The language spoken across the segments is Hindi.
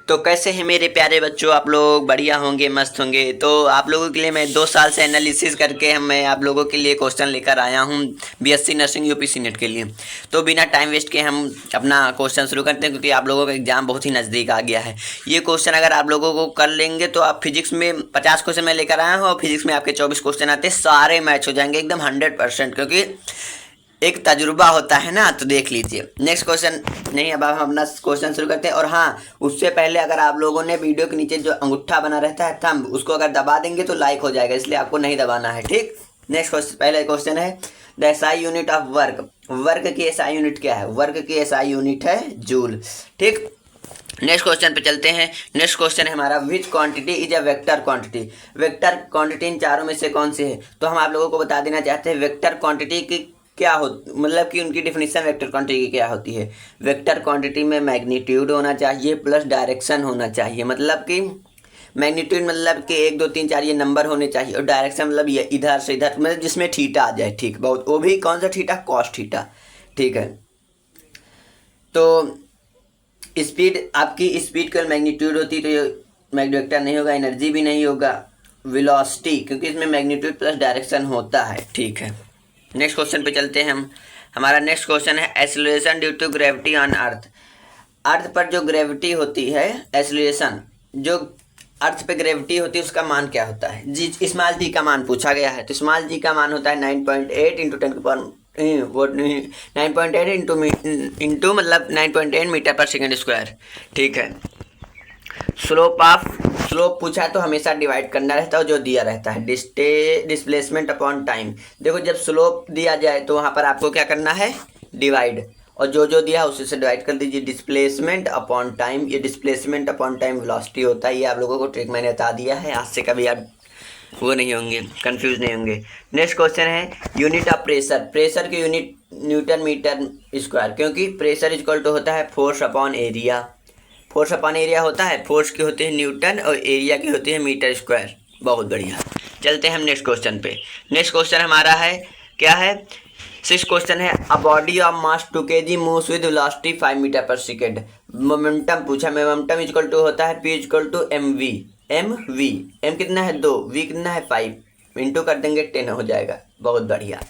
तो कैसे हैं मेरे प्यारे बच्चों, आप लोग बढ़िया होंगे, मस्त होंगे। तो आप लोगों के लिए मैं 2 साल से एनालिसिस करके मैं आप लोगों के लिए क्वेश्चन लेकर आया हूँ बीएससी नर्सिंग यूपीसी नेट के लिए। तो बिना टाइम वेस्ट के हम अपना क्वेश्चन शुरू करते हैं, क्योंकि आप लोगों का एग्जाम बहुत ही नज़दीक आ गया है। ये क्वेश्चन अगर आप लोगों को कर लेंगे तो आप फिजिक्स में 50 क्वेश्चन मैं लेकर आया हूँ, और फिजिक्स में आपके 24 क्वेश्चन आते हैं, सारे मैच हो जाएंगे एकदम 100%, क्योंकि एक तजुर्बा होता है ना। तो देख लीजिए नेक्स्ट क्वेश्चन। नहीं, अब हम अपना क्वेश्चन शुरू करते हैं। और हाँ, उससे पहले अगर आप लोगों ने वीडियो के नीचे जो अंगूठा बना रहता है थंब, उसको अगर दबा देंगे तो लाइक हो जाएगा, इसलिए आपको नहीं दबाना है, ठीक। नेक्स्ट क्वेश्चन, पहला क्वेश्चन है the SI unit of work. Work की एसआई यूनिट क्या है? वर्क की एसआई यूनिट है जूल, ठीक। नेक्स्ट क्वेश्चन पे चलते हैं। नेक्स्ट क्वेश्चन है हमारा विच quantity is a vector quantity. Vector quantity in चारों में से कौन सी है? तो हम आप लोगों को बता देना चाहते हैं वेक्टर क्वांटिटी की क्या हो, मतलब कि उनकी डिफिनीशन वेक्टर क्वांटिटी की क्या होती है। वेक्टर क्वांटिटी में मैग्नीट्यूड होना चाहिए प्लस डायरेक्शन होना चाहिए, मतलब कि मैग्नीट्यूड मतलब कि 1 2 3 4 ये नंबर होने चाहिए, और डायरेक्शन मतलब ये इधर से इधर, मतलब जिसमें थीटा आ जाए, ठीक। बहुत, वो भी कौन सा थीटा? कॉस थीटा, ठीक है। तो स्पीड, आपकी स्पीड का मैग्नीट्यूड होती तो ये वेक्टर नहीं होगा, एनर्जी भी नहीं होगा, वेलोसिटी, क्योंकि इसमें मैग्नीट्यूड प्लस डायरेक्शन होता है, ठीक है। नेक्स्ट क्वेश्चन पे चलते हैं हम। हमारा नेक्स्ट क्वेश्चन है acceleration due to gravity on earth. Earth पर जो ग्रेविटी होती है, एक्सेलरेशन, जो अर्थ पे ग्रेविटी होती है उसका मान क्या होता है? जी, स्मॉल जी का मान पूछा गया है। तो स्मॉल जी का मान होता है 9.8 इंटू 10 वो 9.8 इंटू मतलब 9.8 मीटर पर सेकेंड स्क्वायर, ठीक है। स्लोप पूछा है तो हमेशा डिवाइड करना रहता है, जो दिया रहता है डिस्प्लेसमेंट अपॉन टाइम। देखो, जब स्लोप दिया जाए तो वहाँ पर आपको क्या करना है? डिवाइड, और जो दिया है उसी से डिवाइड कर दीजिए। डिस्प्लेसमेंट अपॉन टाइम, ये डिस्प्लेसमेंट अपॉन टाइम वेलोसिटी होता है। ये आप लोगों को ट्रिक मैंने बता दिया है, आज से कभी आप वो नहीं होंगे, कंफ्यूज नहीं होंगे। नेक्स्ट क्वेश्चन है यूनिट ऑफ प्रेशर। प्रेशर की यूनिट न्यूटन मीटर स्क्वायर, क्योंकि प्रेशर इक्वल टू होता है force upon area. Force upon area होता है, फोर्स की होती है न्यूटन और एरिया की होती है मीटर स्क्वायर। बहुत बढ़िया। चलते हैं हम नेक्स्ट क्वेश्चन पे। नेक्स्ट क्वेश्चन हमारा है, क्या है? 6 क्वेश्चन है a body of mass 2 kg moves with velocity 5 metre पर सेकेंड। मोमेंटम पूछा, मोमेंटम इक्वल टू होता है P equal to M V. M कितना है? 2, वी कितना है? 5, इंटू कर देंगे 10 हो जाएगा। बहुत बढ़िया।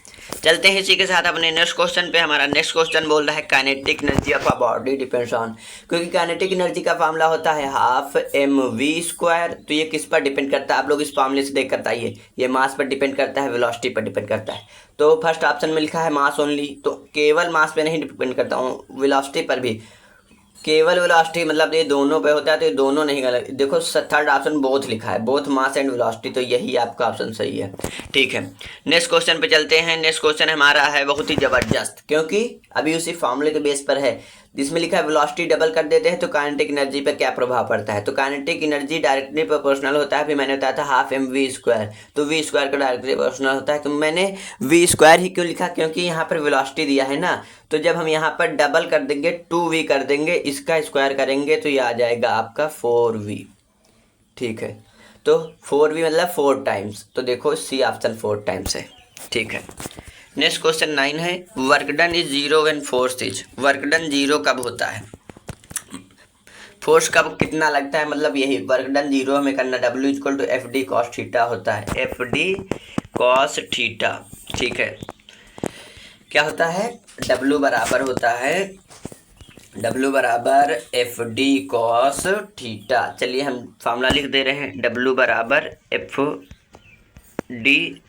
चलते हैं इसी के साथ अपने नेक्स्ट क्वेश्चन पे। हमारा नेक्स्ट क्वेश्चन बोल रहा है kinetic energy of a body depends on, क्योंकि काइनेटिक एनर्जी का फार्मूला होता है हाफ एम वी स्क्वायर। तो ये किस पर डिपेंड करता है? आप लोग इस फार्मूले से देख कर बताइए। ये मास पर डिपेंड करता है, वेलोसिटी पर डिपेंड करता है। तो फर्स्ट ऑप्शन में लिखा है मास ओनली, तो केवल मास पे नहीं डिपेंड करता हूँ, वेलोसिटी पर भी। केवल वेलोसिटी मतलब ये दोनों पे होता है, तो ये दोनों नहीं गलत। देखो थर्ड ऑप्शन बोथ लिखा है, बोथ मास एंड वेलोसिटी, तो यही आपका ऑप्शन सही है, ठीक है। नेक्स्ट क्वेश्चन पे चलते हैं। नेक्स्ट क्वेश्चन हमारा है बहुत ही जबरदस्त, क्योंकि अभी उसी फॉर्मूले के बेस पर है, जिसमें लिखा है वेलोसिटी डबल कर देते हैं तो काइनेटिक एनर्जी पर क्या प्रभाव पड़ता है। तो काइनेटिक एनर्जी डायरेक्टली प्रोपोर्शनल होता है। फिर मैंने बताया था हाफ एम वी स्क्वायर, तो वी स्क्वायर का डायरेक्टली प्रोपोर्शनल होता है। तो मैंने वी स्क्वायर ही क्यों लिखा? क्योंकि यहाँ पर वेलोसिटी दिया है ना, तो जब हम यहाँ पर डबल कर देंगे 2v कर देंगे, इसका स्क्वायर करेंगे तो ये आ जाएगा आपका 4v, ठीक है। तो 4v मतलब 4 टाइम्स, तो देखो सी ऑप्शन 4 टाइम्स है, ठीक है। नेक्स्ट क्वेश्चन 9 है work done is 0 when force is. Work done 0 कब होता है? फोर्स कब कितना लगता है, मतलब यही वर्क डन 0 हमें करना। W equal to F D cos theta होता है, एफ डी कॉस थीटा, ठीक है। क्या होता है? W बराबर होता है, W बराबर एफ डी कॉस थीटा। चलिए हम फार्मूला लिख दे रहे हैं, W बराबर एफ डी,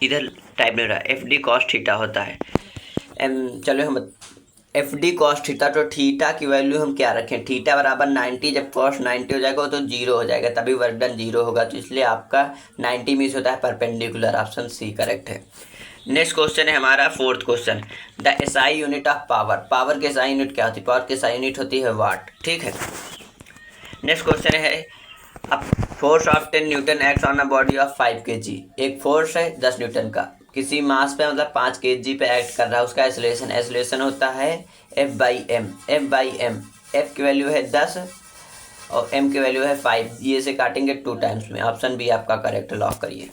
इधर टाइप नहीं रहा, एफ डी कॉस थीटा होता है। चलो हम एफ डी कॉस थीटा, तो थीटा की वैल्यू हम क्या रखें? थीटा बराबर 90, जब कॉस 90 हो जाएगा तो 0 हो जाएगा, तभी वर्क डन 0 होगा। तो इसलिए आपका 90 मिस होता है परपेंडिकुलर, ऑप्शन सी करेक्ट है। नेक्स्ट क्वेश्चन है हमारा 4th question, the SI unit of power. Power की एसआई यूनिट क्या होती है? पावर की एसआई यूनिट होती है वाट, ठीक है। नेक्स्ट क्वेश्चन है अब force of 10 Newton act on a body of 5 kg। एक फोर्स है 10 न्यूटन का, किसी मास पे मतलब 5 kg पे एक्ट कर रहा है, उसका एक्सेलरेशन होता है F बाई एम। एफ की वैल्यू है 10 और m की वैल्यू है 5, ये से काटेंगे 2 टाइम्स में। ऑप्शन बी आपका करेक्ट, लॉक करिए।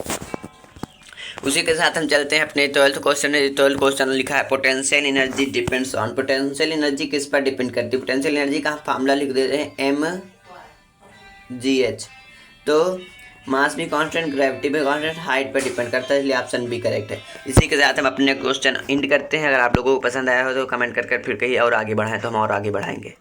उसी के साथ हम चलते हैं अपने 12th क्वेश्चन। 12th क्वेश्चन लिखा है potential energy depends on. Potential energy किस पर डिपेंड करती है? पोटेंशियल एनर्जी का फार्मूला लिख देते हैं mgh। तो मास भी कांस्टेंट, ग्रेविटी भी कांस्टेंट, हाइट पर डिपेंड करता है, इसलिए ऑप्शन बी करेक्ट है। इसी के साथ हम अपने क्वेश्चन एंड करते हैं। अगर आप लोगों को पसंद आया हो तो कमेंट कर फिर कहीं और आगे बढ़ाएं तो हम और आगे बढ़ाएंगे।